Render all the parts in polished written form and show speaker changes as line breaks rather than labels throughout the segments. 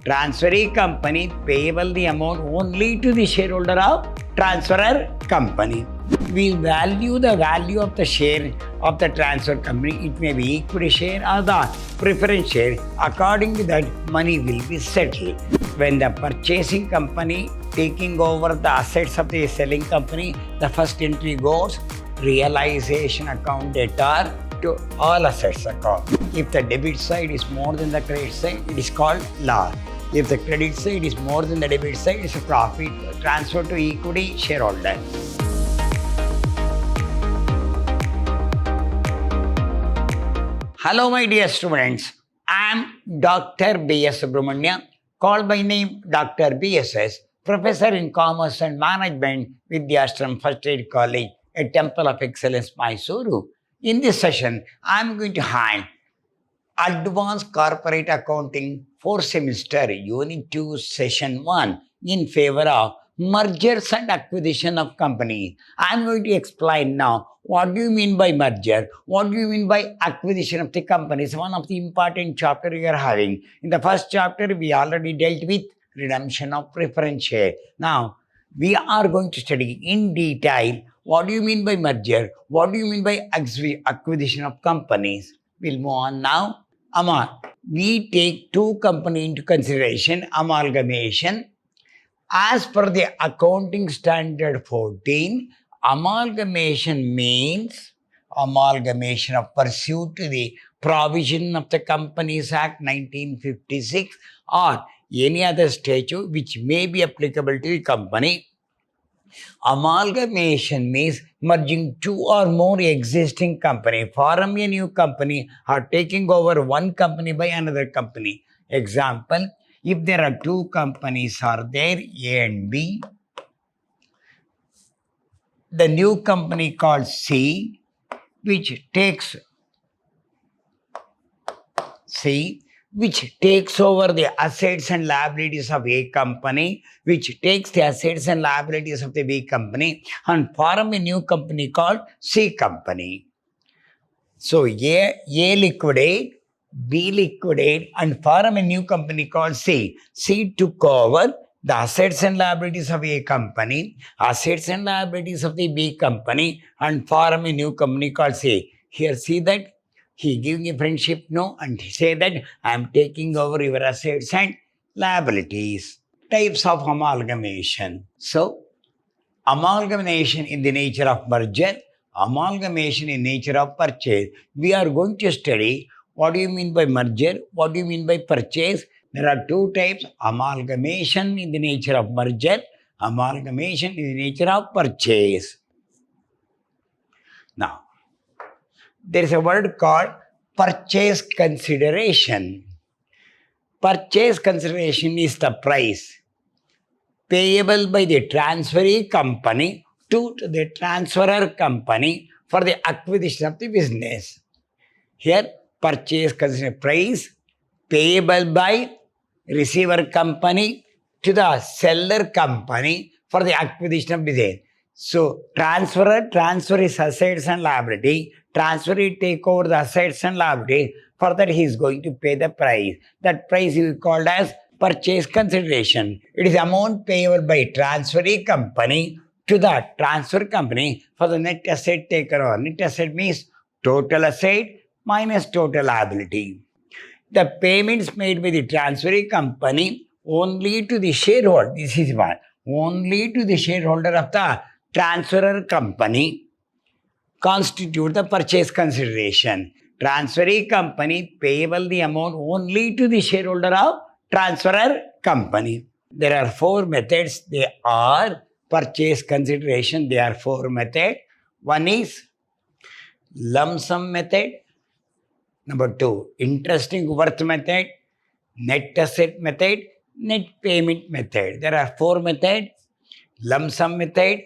transferee company payable the amount only to the shareholder of transferor company. We value the value of the share of the transfer company. It may be equity share or the preference share. According to that, money will be settled. When the purchasing company taking over the assets of the selling company, the first entry goes realization account debtor to all assets account. If the debit side is more than the credit side, it is called loss. If the credit side is more than the debit side, it is a profit transfer to equity shareholder. Hello my dear students, I am Dr. B.S. Subramanya, called by name Dr. BSS, Professor in Commerce and Management, Vidhyaashram First Aid College, a Temple of Excellence, MYSURU. In this session, I am going to hand Advanced Corporate Accounting 4th semester Unit 2 Session 1 in favor of mergers and acquisition of companies. I am going to explain now what do you mean by merger, what do you mean by acquisition of the companies. One of the important chapter we are having. In the first chapter, we already dealt with redemption of preference share. Now, we are going to study in detail what do you mean by merger, what do you mean by acquisition of companies. We'll move on now. We take two companies into consideration, amalgamation. As per the accounting standard 14, amalgamation means amalgamation of pursuant to the provision of the Companies Act 1956 or any other statute which may be applicable to the company. Amalgamation means merging two or more existing company, form a new company or taking over one company by another company. Example, if there are two companies are there, A and B, the new company called C, which takes over the assets and liabilities of A company, which takes the assets and liabilities of the B company and form a new company called C company. So A liquidate, B liquidate and form a new company called C. C took over the assets and liabilities of A company, assets and liabilities of the B company and form a new company called C. Here see that he giving a friendship no and he say that I am taking over your assets and liabilities. Types of amalgamation. So, amalgamation in the nature of merger, amalgamation in nature of purchase. We are going to study what do you mean by merger, what do you mean by purchase. There are two types, amalgamation in the nature of merger, amalgamation in the nature of purchase. Now, there is a word called purchase consideration. Purchase consideration is the price payable by the transferee company to the transferor company for the acquisition of the business. Here, purchase consideration price payable by receiver company to the seller company for the acquisition of business. So, transfer is assets and liability. Transferee take over the assets and liability. For that, he is going to pay the price. That price is called as purchase consideration. It is amount payable by transferee company to the transfer company for the net asset taken over. Net asset means total asset minus total liability. The payments made by the transferee company only to the shareholder. This is one. Only to the shareholder of the transferor company constitute the purchase consideration. Transferee company payable the amount only to the shareholder of transferor company. There are four methods. They are purchase consideration. There are four methods. One is lump sum method. Number two, interesting worth method, net asset method, net payment method. There are four methods. Lump sum method,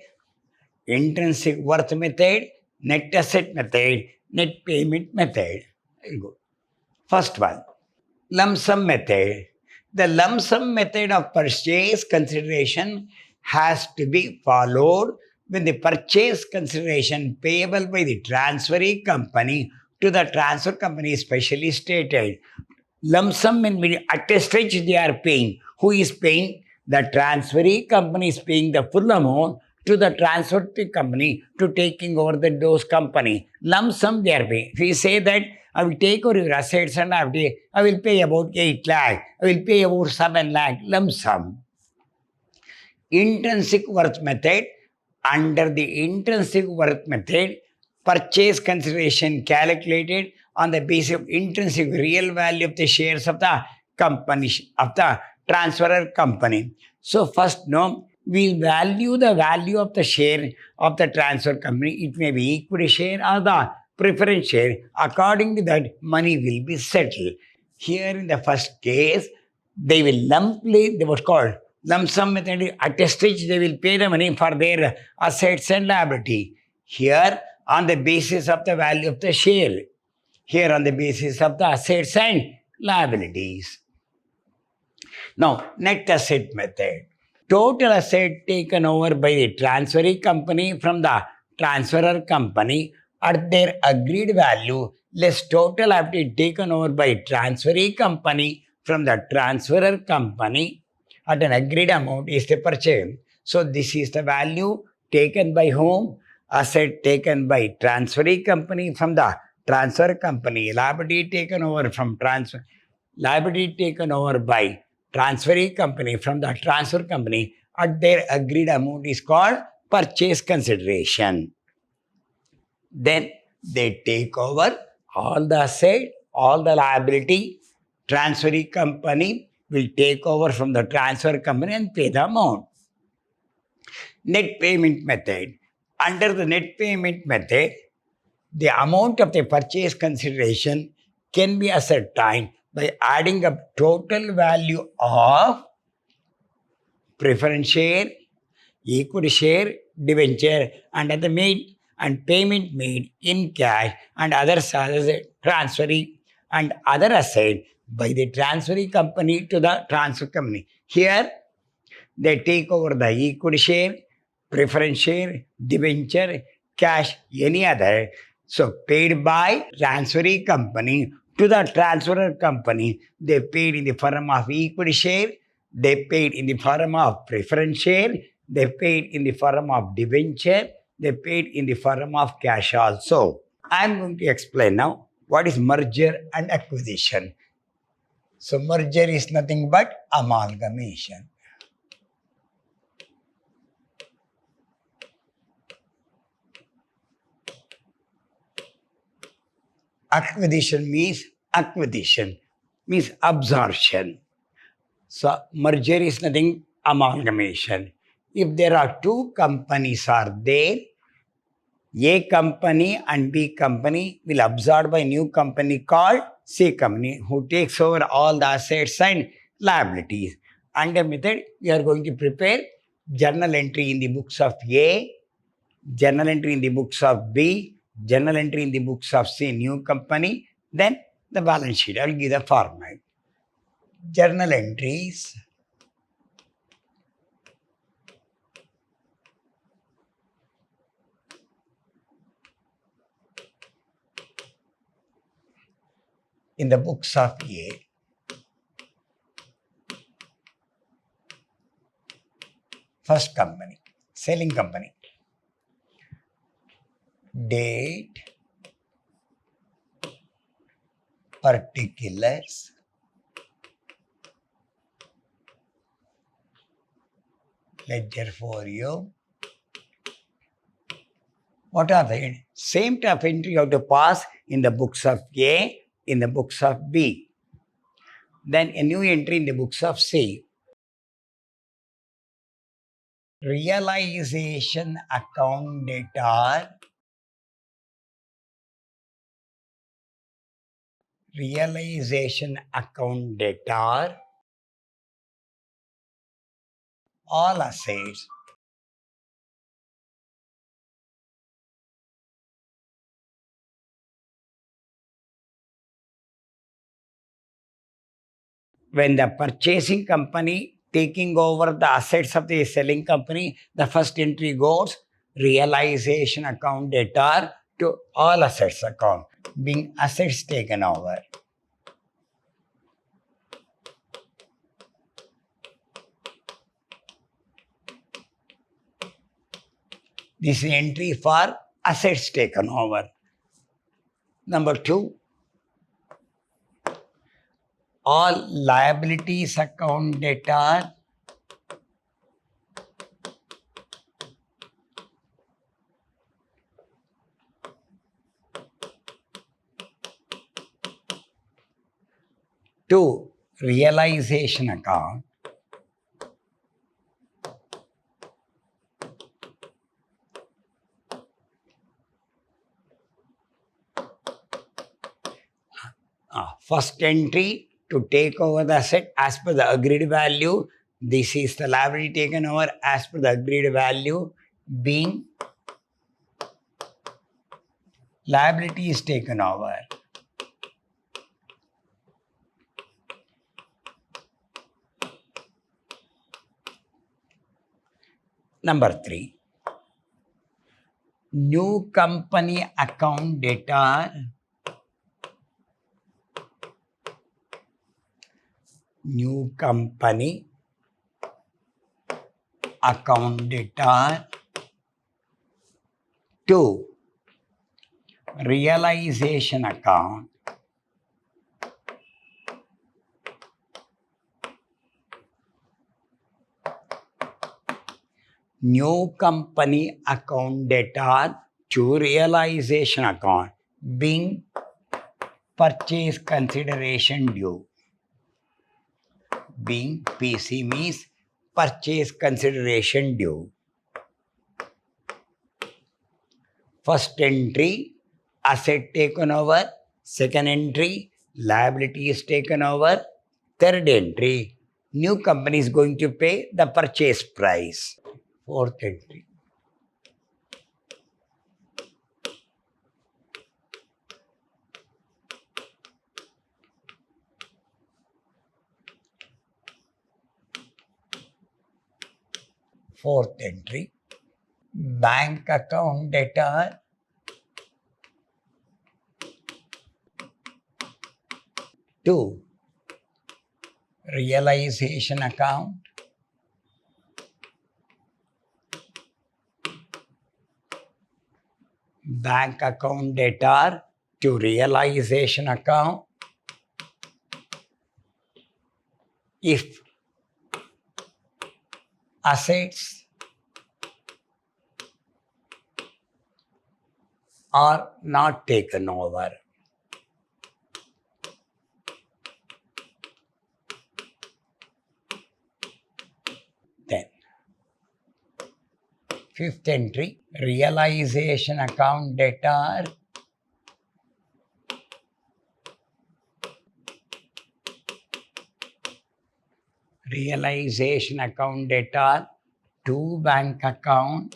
intrinsic worth method, net asset method, net payment method. Very good. First one, lump sum method. The lump sum method of purchase consideration has to be followed when the purchase consideration payable by the transferee company to the transfer company is specially stated. Lump sum and at a stretch they are paying. Who is paying? The transferee company is paying the full amount to the transferee company to taking over those company. Lump sum they are paying. If we say that I will take over your assets and I will pay about 8 lakh, I will pay about 7 lakh, lump sum. Intrinsic worth method. Under the intrinsic worth method, purchase consideration calculated on the basis of intrinsic real value of the shares of the company, of the transferor company. So first, no, we value the value of the share of the transfer company. It may be equity share or the preference share. According to that, money will be settled. Here in the first case, they will lumply, what's called lump sum method. At a stretch, they will pay the money for their assets and liability. Here, on the basis of the value of the share. Here, on the basis of the assets and liabilities. Now, net asset method. Total asset taken over by the transferee company from the transferor company at their agreed value less total liability taken over by transferee company from the transferor company at an agreed amount is the purchase. So this is the value taken by whom? Asset taken by transferee company from the transfer company. Liability taken over from transfer. Liability taken over by transferee company from the transfer company at their agreed amount is called purchase consideration. Then they take over all the asset, all the liability. Transferee company will take over from the transfer company and pay the amount. Net payment method. Under the net payment method, the amount of the purchase consideration can be ascertained by adding up total value of preference share, equity share, debenture, and other made and payment made in cash and other transferee and other asset by the transferee company to the transfer company. Here, they take over the equity share, preference share, debenture, cash, any other. So paid by transferee company to the transferor company. They paid in the form of equity share, they paid in the form of preference share, they paid in the form of debenture, they paid in the form of cash also. I am going to explain now what is merger and acquisition. So merger is nothing but amalgamation. Acquisition means absorption. So merger is nothing, amalgamation. If there are two companies are there, A company and B company will absorb by new company called C company, who takes over all the assets and liabilities. Under method, we are going to prepare journal entry in the books of A, journal entry in the books of B, journal entry in the books of C, new company, then the balance sheet. I will give the format. Journal entries. In the books of A, first company, selling company. Date, particulars, ledger folio. What are the same type of entry you have to pass in the books of A, in the books of B. Then a new entry in the books of C. Realization account data. Realization account data. All assets. When the purchasing company taking over the assets of the selling company, the first entry goes realization account data to all assets account, being assets taken over. This is entry for assets taken over. Number 2, all liabilities account data to realization account first entry to take over the asset as per the agreed value. This is the liability taken over as per the agreed value, being liability is taken over. Number 3, new company account data to realization account new company account data to realization account, being purchase consideration due. Being PC means purchase consideration due. First entry, asset taken over. Second entry, liability is taken over. Third entry, new company is going to pay the purchase price. Fourth entry, bank account data to realization account bank account data to realization account if assets are not taken over. Then, fifth entry, realization account data to bank account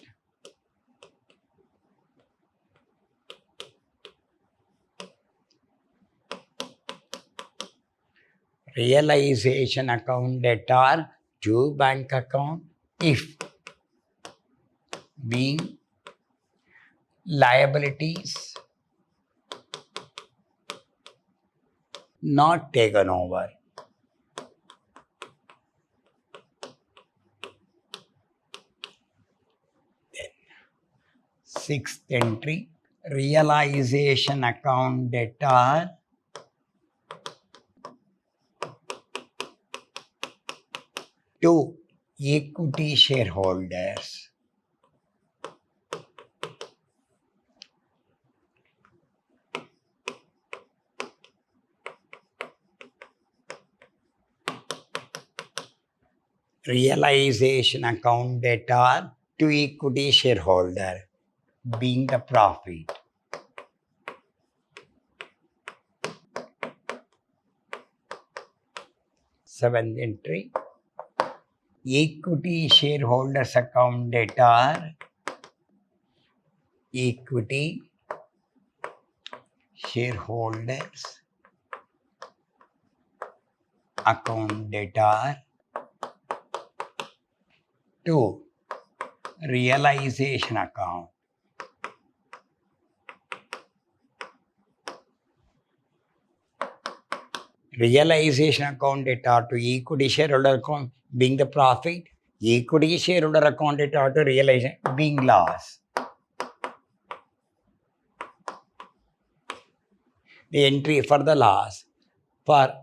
realization account data to bank account if being liabilities not taken over. Then, sixth entry, realization account data to equity shareholders. Realization account data to equity shareholder, being the profit. Seventh entry, equity shareholders account data, equity shareholders account data to realization account. Realization account data to equity shareholder account being the profit, equity shareholder account data to realization being loss. the entry for the loss. For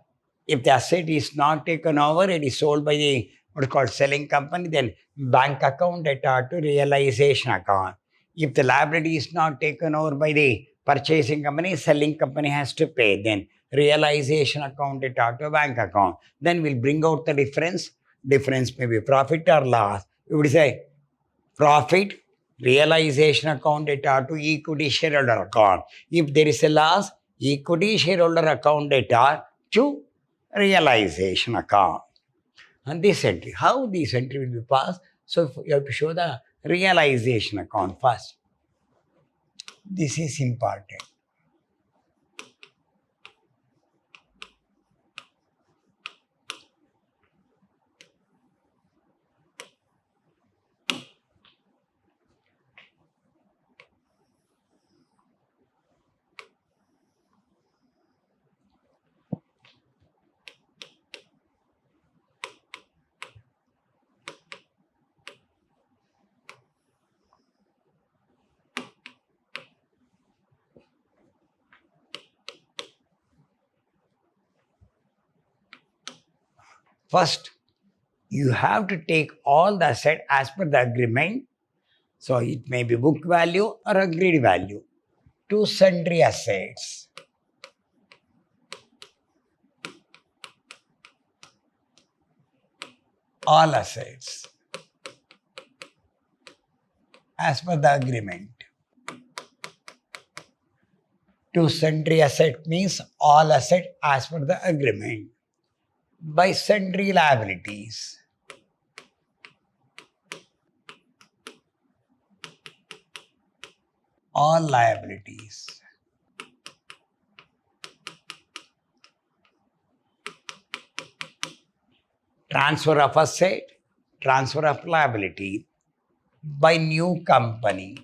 if the asset is not taken over, it is sold by the what is called selling company, then bank account debtor to realization account. If the liability is not taken over by the purchasing company, selling company has to pay. Then realization account debtor to bank account. Then we'll bring out the difference. Difference may be profit or loss. We would say profit, realization account debtor to equity shareholder account. If there is a loss, equity shareholder account debtor to realization account. And this entry, how this entry will be passed? So you have to show the realization account first. This is important. First, you have to take all the asset as per the agreement. So it may be book value or agreed value. Two sundry assets. All assets as per the agreement. Two sundry asset means all asset as per the agreement. By sundry liabilities. All liabilities. Transfer of asset, transfer of liability by new company.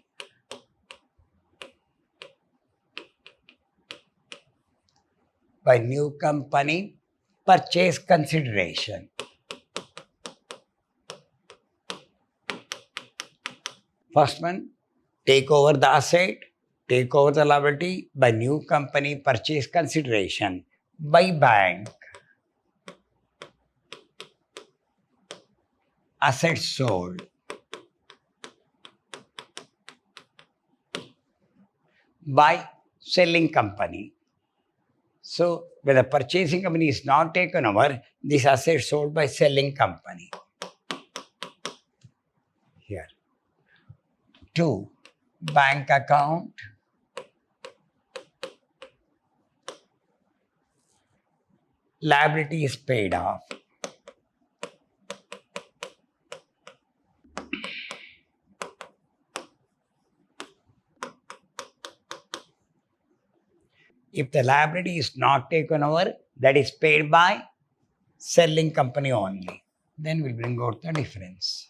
By new company, purchase consideration. First one, take over the asset, take over the liability by new company, purchase consideration by bank. Assets sold. By selling company. So, when the purchasing company is not taken over, this asset sold by selling company. Here. 2. Bank account. Liability is paid off. If the liability is not taken over, that is paid by selling company only. Then we'll bring out the difference.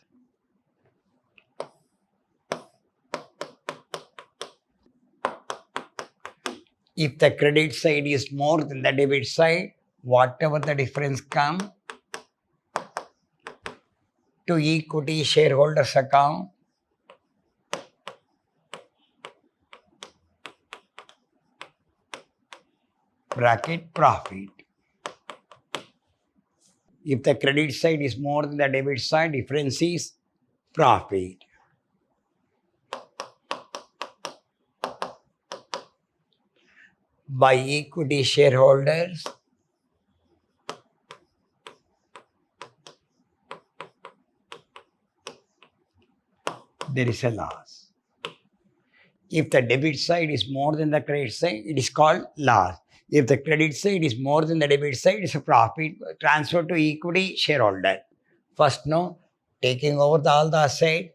If the credit side is more than the debit side, whatever the difference come to equity shareholders account, bracket profit. If the credit side is more than the debit side, difference is profit. By equity shareholders, there is a loss. If the debit side is more than the credit side, it is called loss. If the credit side is more than the debit side, it is a profit transferred to equity shareholder. First, no, taking over all the asset,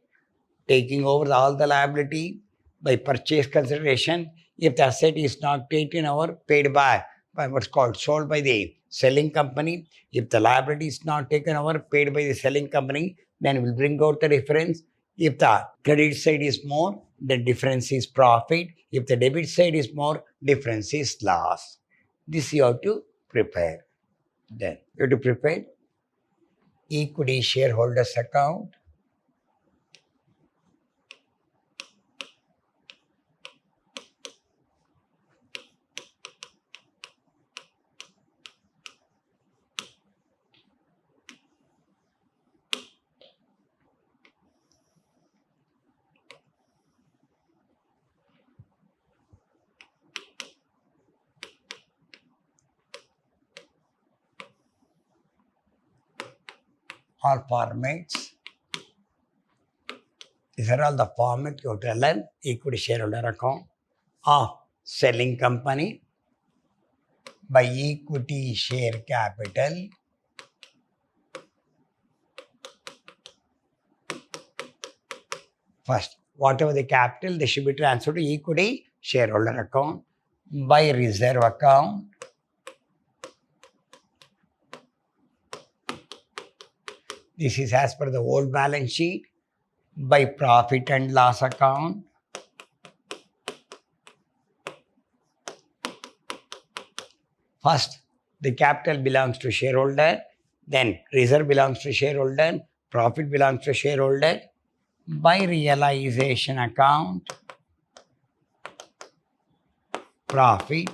taking over all the liability by purchase consideration. If the asset is not taken over, paid by what's called sold by the selling company. If the liability is not taken over, paid by the selling company, then we'll bring out the difference. If the credit side is more, the difference is profit. If the debit side is more, difference is loss. This you have to prepare. Then you have to prepare equity shareholders account, all formats. These are all the formats you have to learn. Equity shareholder account of selling company by equity share capital first. Whatever the capital, they should be transferred to equity shareholder account by reserve account. This is as per the old balance sheet by profit and loss account. First, the capital belongs to shareholder, then reserve belongs to shareholder, profit belongs to shareholder by realization account, profit.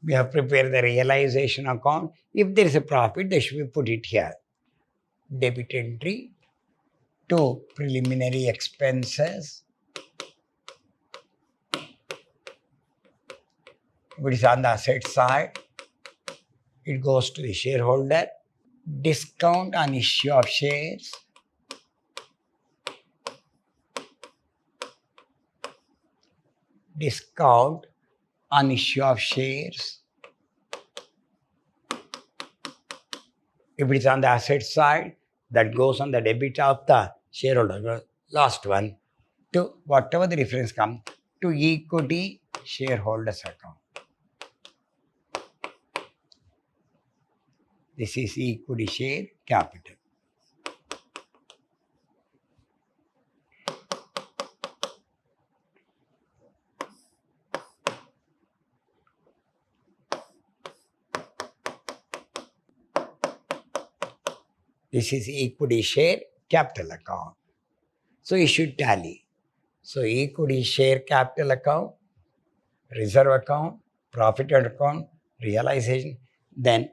We have prepared the realization account. If there is a profit, they should be put it here. Debit entry to preliminary expenses. If it is on the asset side, it goes to the shareholder. Discount on issue of shares. Discount on issue of shares. If it is on the asset side, that goes on the debit of the shareholder. Last one, to whatever the difference comes, to equity shareholders account. This is equity share capital. This is equity share capital account. So you should tally. So equity share capital account, reserve account, profit account, realization, then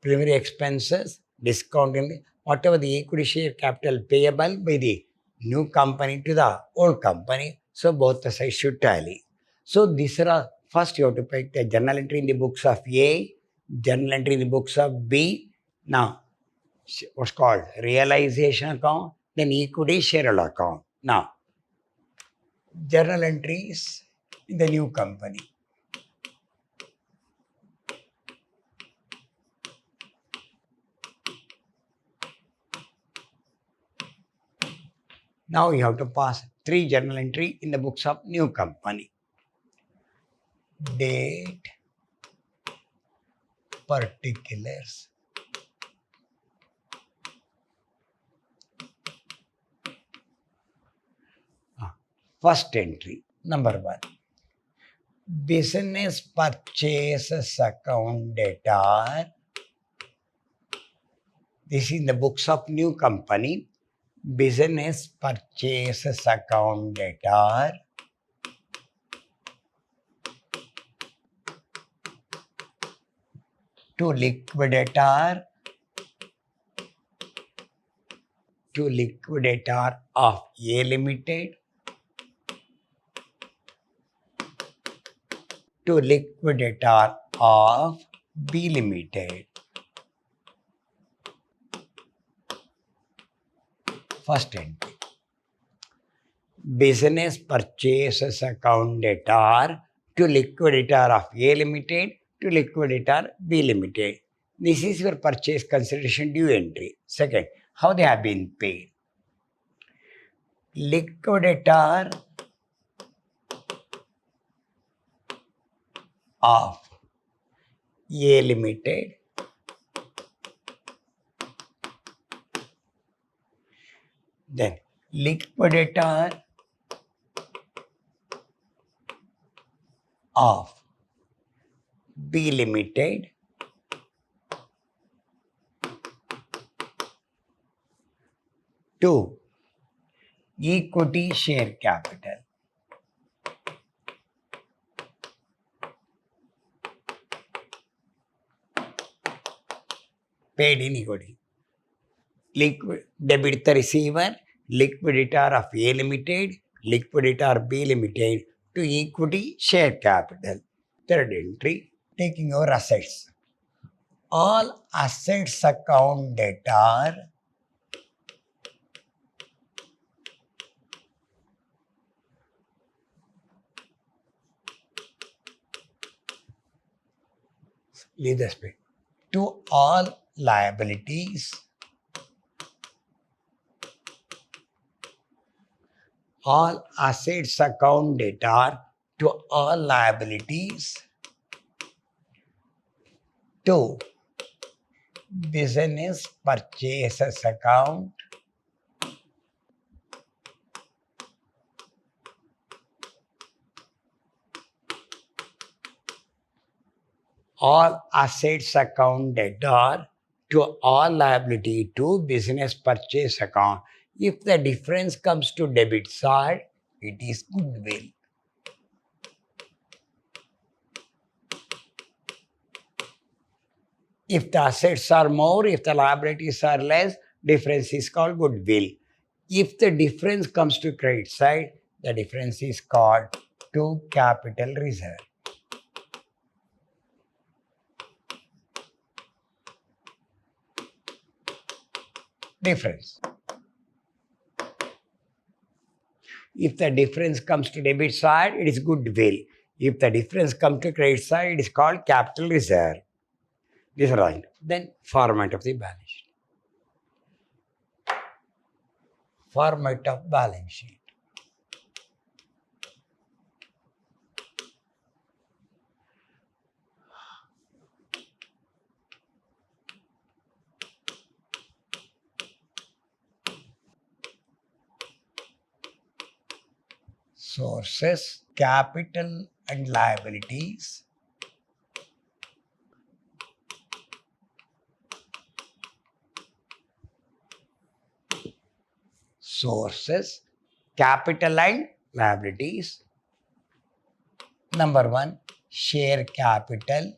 preliminary expenses, discount in whatever the equity share capital payable by the new company to the old company. So both the sides should tally. So these are first you have to pick the journal entry in the books of A, journal entry in the books of B. Now, what's called realization account, then equity shareholder account. Now, journal entries in the new company. Now you have to pass 3 journal entry in the books of new company. Date, particulars. First entry, number 1. Business purchases account data. This is in the books of new company. Business purchases account data. To liquidator. To liquidator of A Limited. To liquidator of B Limited. First entry. Business purchases account data to liquidator of A Limited to liquidator B Limited. This is your purchase consideration due entry. Second, how they have been paid. Liquidator of A Limited then liquidator of B Limited to equity share capital. Paid in equity. Debit the receiver, liquidator of A Limited, liquidator B Limited to equity share capital. Third entry, taking over assets all assets account debtor leave the space to all liabilities all assets account debtor to all liabilities to business purchases account all assets account debtor to all liability to business purchase account. If the difference comes to debit side, it is goodwill. If the assets are more, if the liabilities are less, difference is called goodwill. If the difference comes to credit side, the difference is called to capital reserve. Difference. If the difference comes to debit side, it is goodwill. If the difference comes to credit side, it is called capital reserve. These are right. Then format of the balance sheet. Format of balance sheet. Sources, capital and liabilities. Sources, capital and liabilities. Number 1, share capital.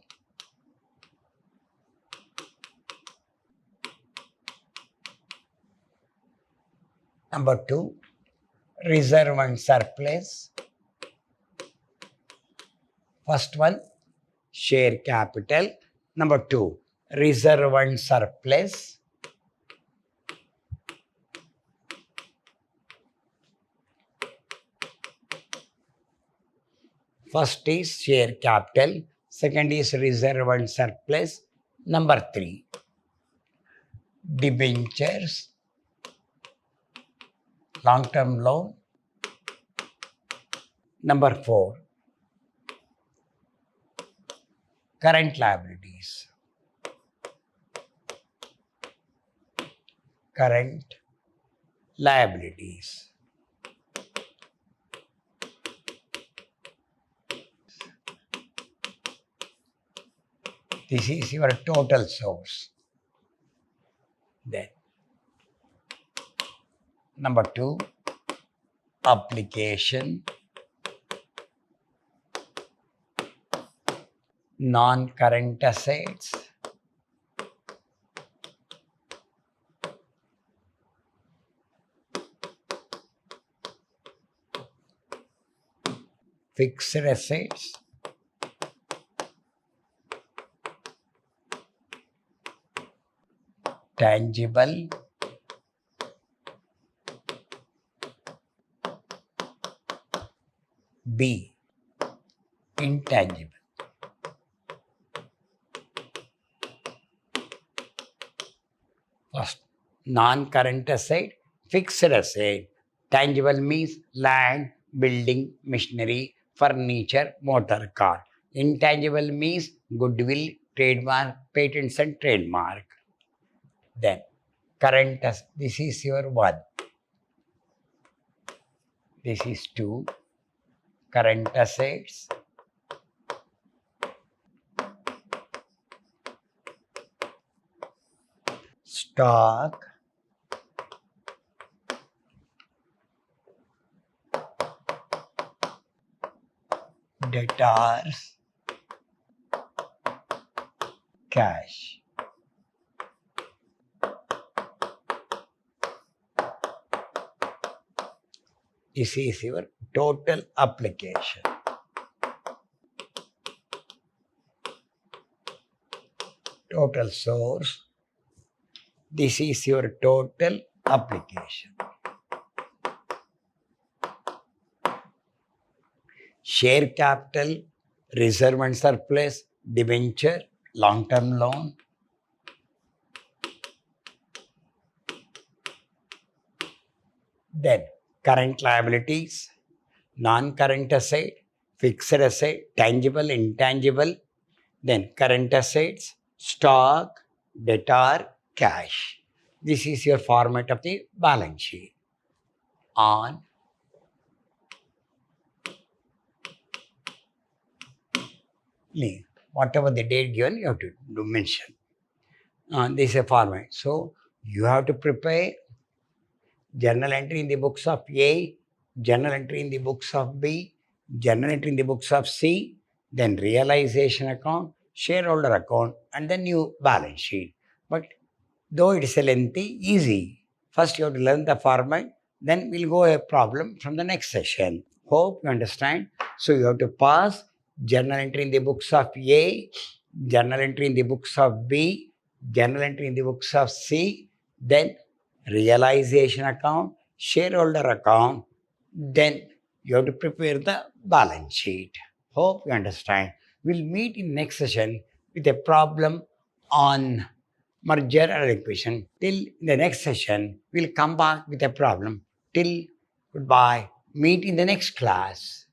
Number 2, reserve and surplus. First one, share capital. Number 2, reserve and surplus. First is share capital. Second is reserve and surplus. Number 3, debentures, long-term loan. Number 4, current liabilities. Current liabilities. This is your total source. Then, number 2, application, non-current assets, fixed assets, tangible, B, intangible. First, non-current asset, fixed asset. Tangible means land, building, machinery, furniture, motor car. Intangible means goodwill, trademark, patents and trademark. Then, current asset, this is your 1. This is 2, current assets. Stock, debtors, cash. This is your total application. total source. This is your total application. Share capital, reserve and surplus, debenture, long-term loan. Then current liabilities, non-current asset, fixed asset, tangible, intangible. Then current assets, stock, debtor, cash. This is your format of the balance sheet. On whatever the date given, you have to mention. This is a format. So you have to prepare journal entry in the books of A, journal entry in the books of B, journal entry in the books of C, then realization account, shareholder account, and then new balance sheet. But though it is a lengthy, easy. First you have to learn the format, then we'll go a problem from the next session. Hope you understand. So you have to pass journal entry in the books of A, journal entry in the books of B, journal entry in the books of C, then realization account, shareholder account, then you have to prepare the balance sheet. Hope you understand. We'll meet in next session with a problem on merger and acquisition. Till the next session, we'll come back with a problem. Till goodbye. Meet in the next class.